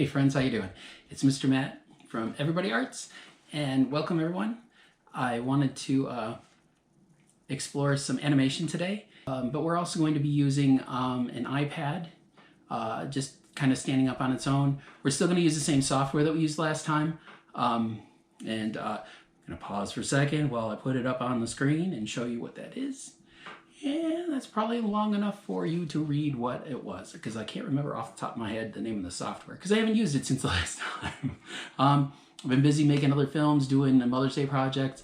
Hey friends, how you doing? It's Mr. Matt from Everybody Arts, and welcome everyone. I wanted to explore some animation today, but we're also going to be using an iPad, just kind of standing up on its own. We're still going to use the same software that we used last time, and I'm going to pause for a second while I put it up on the screen and show you what that is. And that's probably long enough for you to read what it was, because I can't remember off the top of my head the name of the software, because I haven't used it since the last time. I've been busy making other films, doing a Mother's Day project,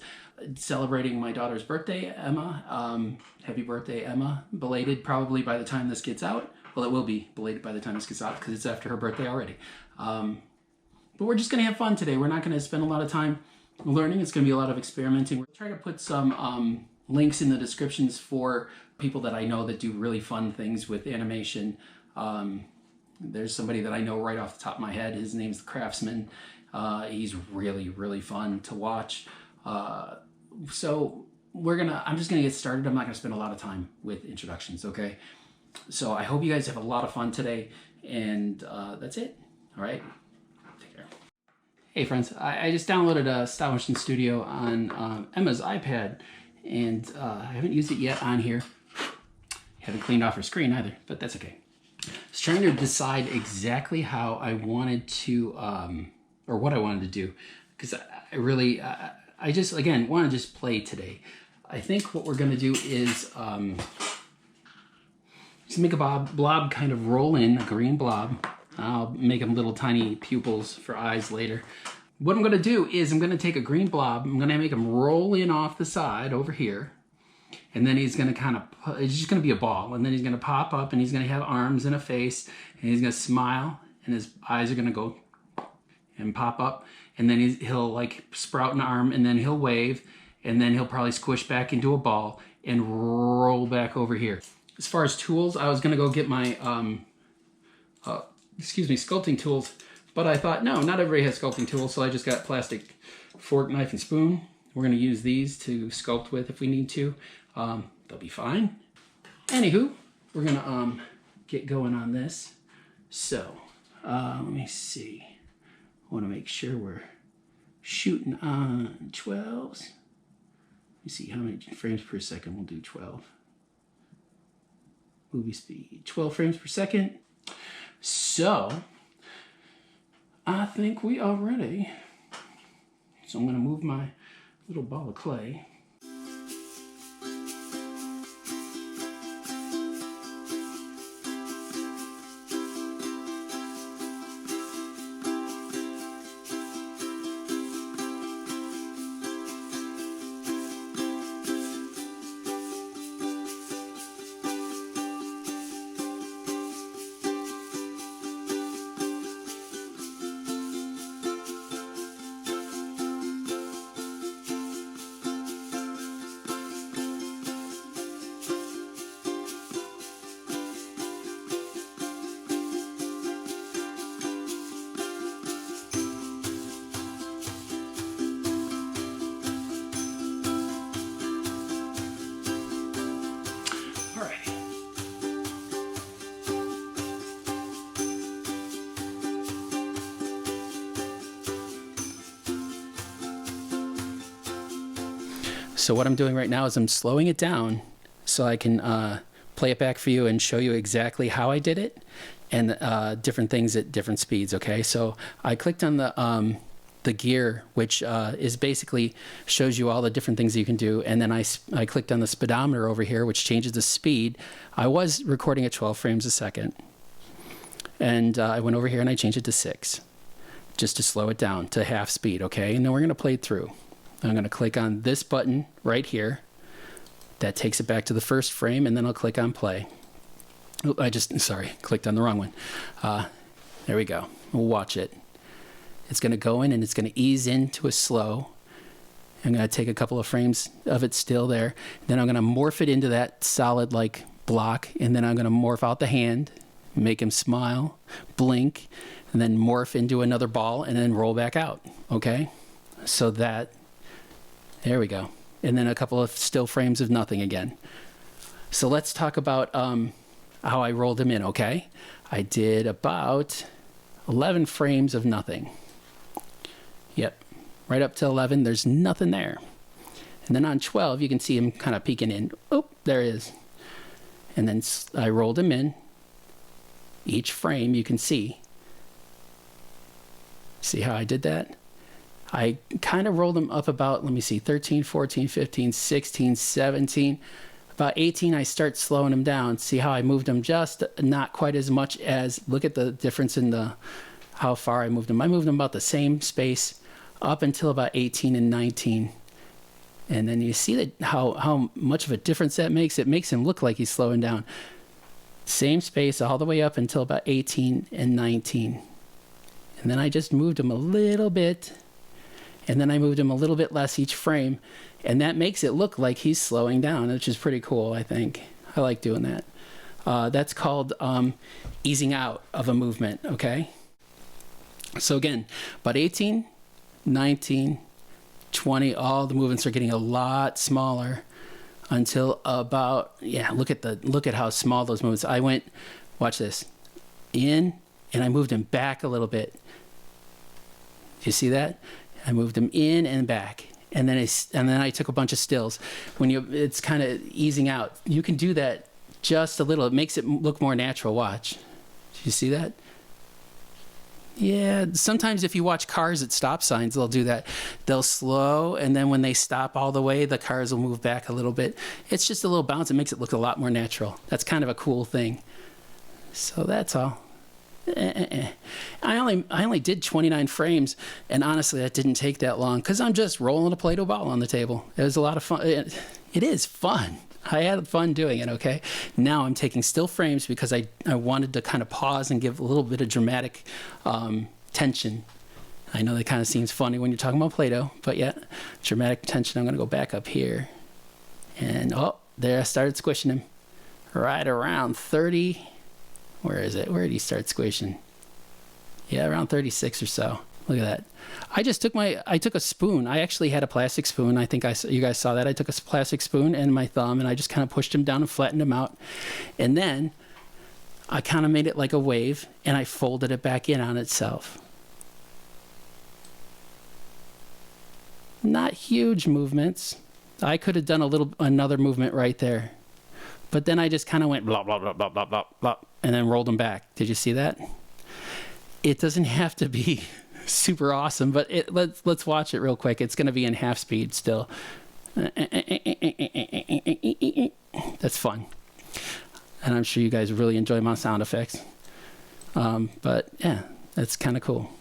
celebrating my daughter's birthday, Emma. Happy birthday, Emma. Belated probably by the time this gets out. Well, it will be belated by the time this gets out, because it's after her birthday already. But we're just going to have fun today. We're not going to spend a lot of time learning. It's going to be a lot of experimenting. We'll try to put some links in the descriptions for people that I know that do really fun things with animation. There's somebody that I know right off the top of my head. His name's TheCrafsman. He's really, really fun to watch. So I'm just gonna get started. I'm not gonna spend a lot of time with introductions, okay? So I hope you guys have a lot of fun today, and that's it. All right, take care. Hey friends, I just downloaded a Stop Motion Studio on Emma's iPad, and I haven't used it yet on here. Haven't cleaned off her screen either, but that's okay. I was trying to decide exactly how I wanted to, or what I wanted to do, because I just, again, want to just play today. I think what we're going to do is just make a blob kind of roll in, a green blob. I'll make them little tiny pupils for eyes later. What I'm going to do is I'm going to take a green blob, I'm going to make him roll in off the side over here, and then he's going to it's just going to be a ball, and then he's going to pop up, and he's going to have arms and a face, and he's going to smile, and his eyes are going to go and pop up, and then he'll like sprout an arm, and then he'll wave, and then he'll probably squish back into a ball and roll back over here. As far as tools, I was going to go get my, sculpting tools. But I thought, no, not everybody has sculpting tools, so I just got plastic fork, knife, and spoon. We're going to use these to sculpt with if we need to. They'll be fine. Anywho, we're going to get going on this. So, let me see. I want to make sure we're shooting on 12s. Let me see how many frames per second we'll do 12. Movie speed, 12 frames per second. So I think we are ready. So I'm going to move my little ball of clay. So what I'm doing right now is I'm slowing it down so I can play it back for you and show you exactly how I did it and different things at different speeds, okay? So I clicked on the gear, which is basically shows you all the different things you can do, and then I clicked on the speedometer over here, which changes the speed. I was recording at 12 frames a second, and I went over here and I changed it to 6, just to slow it down to half speed, okay? And then we're gonna play it through. I'm going to click on this button right here. That takes it back to the first frame, and then I'll click on play. Oh, clicked on the wrong one. There we go. We'll watch it. It's going to go in, and it's going to ease into a slow. I'm going to take a couple of frames of it still there. Then I'm going to morph it into that solid like block, and then I'm going to morph out the hand, make him smile, blink, and then morph into another ball, and then roll back out. Okay? So there we go. And then a couple of still frames of nothing again. So let's talk about how I rolled him in, okay? I did about 11 frames of nothing. Yep, right up to 11, there's nothing there. And then on 12, you can see him kind of peeking in. Oh, there he is. And then I rolled him in. Each frame you can see. See how I did that? I kind of rolled him up about, let me see, 13, 14, 15, 16, 17. About 18, I start slowing him down. See how I moved him just not quite as much as, look at the difference in how far I moved him. I moved him about the same space up until about 18 and 19. And then you see that how much of a difference that makes. It makes him look like he's slowing down. Same space all the way up until about 18 and 19. And then I just moved him a little bit. And then I moved him a little bit less each frame. And that makes it look like he's slowing down, which is pretty cool, I think. I like doing that. That's called easing out of a movement, okay? So again, about 18, 19, 20, all the movements are getting a lot smaller until about, yeah, look at how small those movements. I went, watch this, in, and I moved him back a little bit. Do you see that? I moved him in and back. And then I took a bunch of stills. It's kind of easing out. You can do that just a little. It makes it look more natural. Watch. Do you see that? Yeah, sometimes if you watch cars at stop signs, they'll do that. They'll slow, and then when they stop all the way, the cars will move back a little bit. It's just a little bounce. It makes it look a lot more natural. That's kind of a cool thing. So that's all. I only did 29 frames, and honestly, that didn't take that long because I'm just rolling a Play-Doh ball on the table. It was a lot of fun. It is fun. I had fun doing it, okay? Now I'm taking still frames because I wanted to kind of pause and give a little bit of dramatic tension. I know that kind of seems funny when you're talking about Play-Doh, but yeah, dramatic tension. I'm going to go back up here. And, oh, there I started squishing him. Right around 30. Where is it? Where did he start squishing? Yeah, around 36 or so. Look at that. I took a spoon. I actually had a plastic spoon. I think you guys saw that. I took a plastic spoon and my thumb, and I just kind of pushed him down and flattened him out. And then I kind of made it like a wave, and I folded it back in on itself. Not huge movements. I could have done another movement right there. But then I just kind of went blah, blah, blah, blah, blah, blah, blah, and then rolled them back. Did you see that? It doesn't have to be super awesome, but let's watch it real quick. It's going to be in half speed still. That's fun. And I'm sure you guys really enjoy my sound effects. But yeah, that's kind of cool.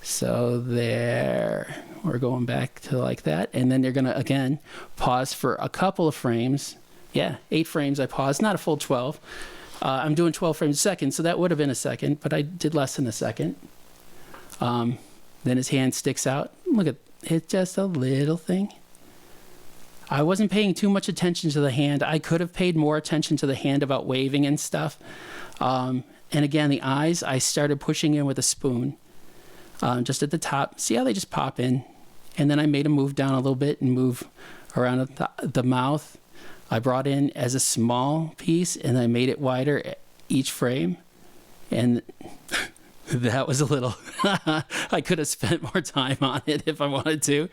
So there, we're going back to like that. And then you're going to, again, pause for a couple of frames. Yeah, 8 frames I paused, not a full 12. I'm doing 12 frames a second, so that would have been a second, but I did less than a second. Then his hand sticks out. Look at it, just a little thing. I wasn't paying too much attention to the hand. I could have paid more attention to the hand about waving and stuff. And again, the eyes, I started pushing in with a spoon just at the top. See how they just pop in? And then I made them move down a little bit and move around the mouth. I brought in as a small piece, and I made it wider each frame. And that was a little, I could have spent more time on it if I wanted to.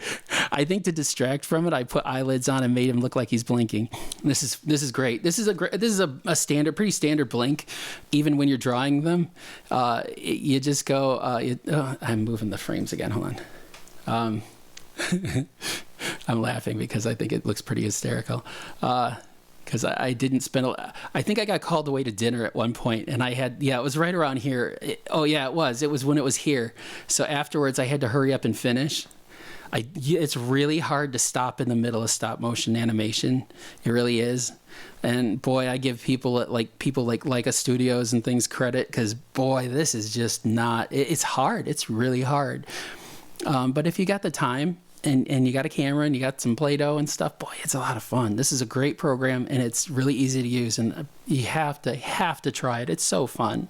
I think to distract from it, I put eyelids on and made him look like he's blinking. This is great. This is a standard, pretty standard blink. Even when you're drawing them, you just go, I'm moving the frames again, hold on. I'm laughing because I think it looks pretty hysterical. Because I didn't spend I think I got called away to dinner at one point, and it was right around here. It was when it was here. So afterwards, I had to hurry up and finish. It's really hard to stop in the middle of stop motion animation. It really is. And boy, I give people like Leica Studios and things credit, because boy, this is just not. It's hard. It's really hard. But if you got the time, and you got a camera and you got some Play-Doh and stuff, boy, it's a lot of fun. This is a great program, and it's really easy to use, and you have to try it. It's so fun.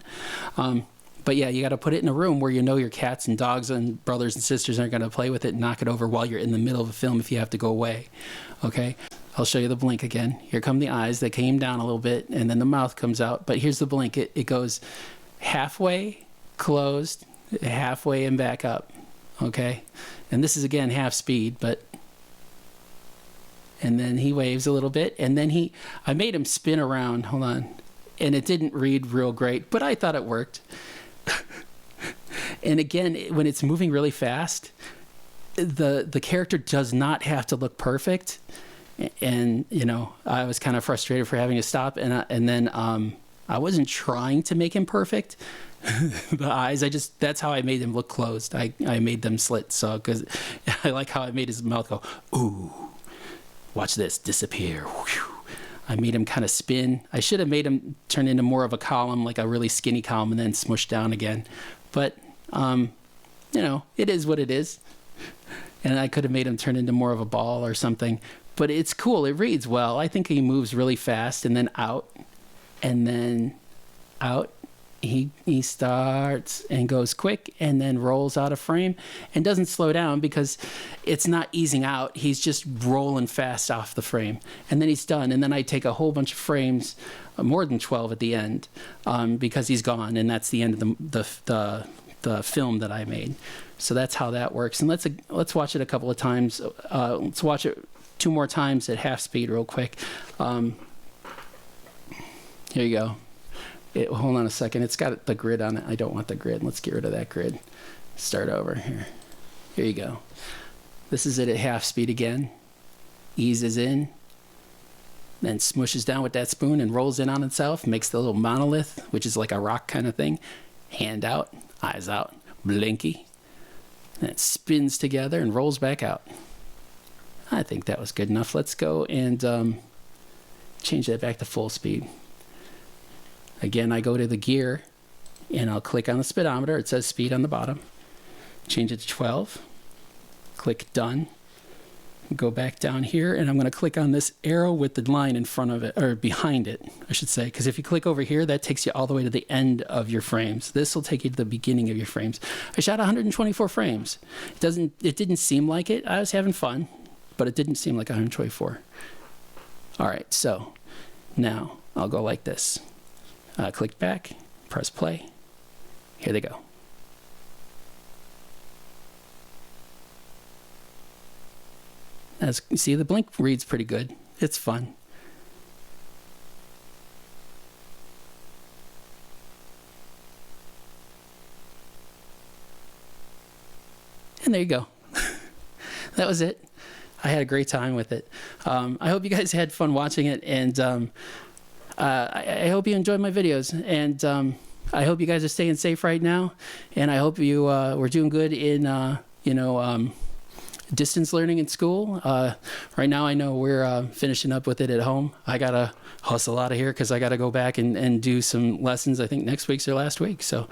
But yeah, you got to put it in a room where you know your cats and dogs and brothers and sisters aren't going to play with it and knock it over while you're in the middle of a film if you have to go away. Okay, I'll show you the blink again. Here come the eyes. They came down a little bit, and then the mouth comes out. But here's the blink. It goes halfway closed, halfway and back up. Okay, and this is again half speed, but and then he waves a little bit, and then I made him spin around. Hold on, and it didn't read real great, but I thought it worked. And again, when it's moving really fast, the character does not have to look perfect. And you know, I was kind of frustrated for having to stop, and then I wasn't trying to make him perfect. The eyes, that's how I made them look closed. I made them slit, so because I like how I made his mouth go, ooh, watch this, disappear. Whew. I made him kind of spin. I should have made him turn into more of a column, like a really skinny column, and then smush down again. But, you know, it is what it is. And I could have made him turn into more of a ball or something. But it's cool. It reads well. I think he moves really fast, and then out, and then out. He starts and goes quick and then rolls out of frame and doesn't slow down because it's not easing out. He's just rolling fast off the frame, and then he's done. And then I take a whole bunch of frames, more than 12 at the end, because he's gone, and that's the end of the film that I made. So that's how that works. And let's watch it a couple of times. Let's watch it 2 more times at half speed real quick. Here you go. Hold on a second. It's got the grid on it. I don't want the grid. Let's get rid of that grid. Start over here. Here you go. This is it at half speed again. Eases in, then smushes down with that spoon and rolls in on itself. Makes the little monolith, which is like a rock kind of thing. Hand out, eyes out, blinky. And it spins together and rolls back out. I think that was good enough. Let's go and change that back to full speed. Again, I go to the gear, and I'll click on the speedometer. It says speed on the bottom. Change it to 12. Click done. Go back down here, and I'm going to click on this arrow with the line in front of it, or behind it, I should say. Because if you click over here, that takes you all the way to the end of your frames. This will take you to the beginning of your frames. I shot 124 frames. It didn't seem like it. I was having fun, but it didn't seem like 124. All right, so now I'll go like this. Click back, press play. Here they go. As you see, the blink reads pretty good. It's fun. And there you go. That was it. I had a great time with it. I hope you guys had fun watching it, and I hope you enjoyed my videos, and I hope you guys are staying safe right now, and I hope you were doing good in distance learning in school. Right now I know we're finishing up with it at home. I gotta hustle out of here because I gotta go back and do some lessons. I think next week's their last week, so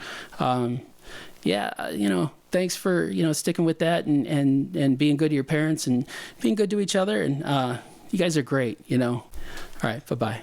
yeah, thanks for sticking with that and being good to your parents and being good to each other, and you guys are great. All right, bye-bye.